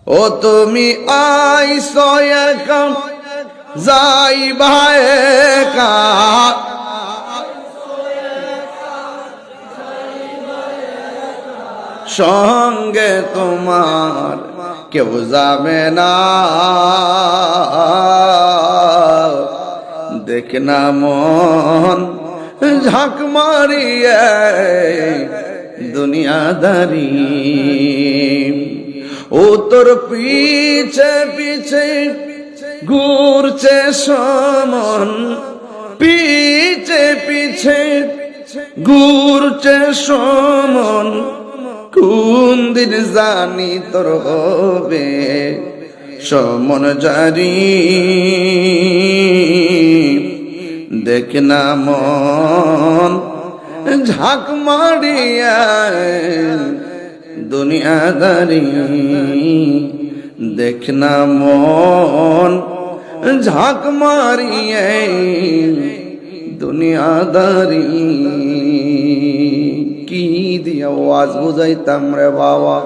ও তুমি আইছো একা যাইবা একা, সঙ্গে তোমার কেউ যাবে না। দেখ না মন ঝাঁক মারিয়ে দুনিয়াদারি, ও তোর পিছে পিছে ঘুরছে সমন, পিছে পিছে ঘুরছে সমন। কোন দিন জানি তোর হবে সমন জারি, দেখ না মন ঝাঁক মারিয়া দুনিয়াদারি, দেখ না মন ঝাঁক মারিয়ে দুনিয়াদারি। কি দিয়া ওয়াজ বুঝাইতাম রে বাবা।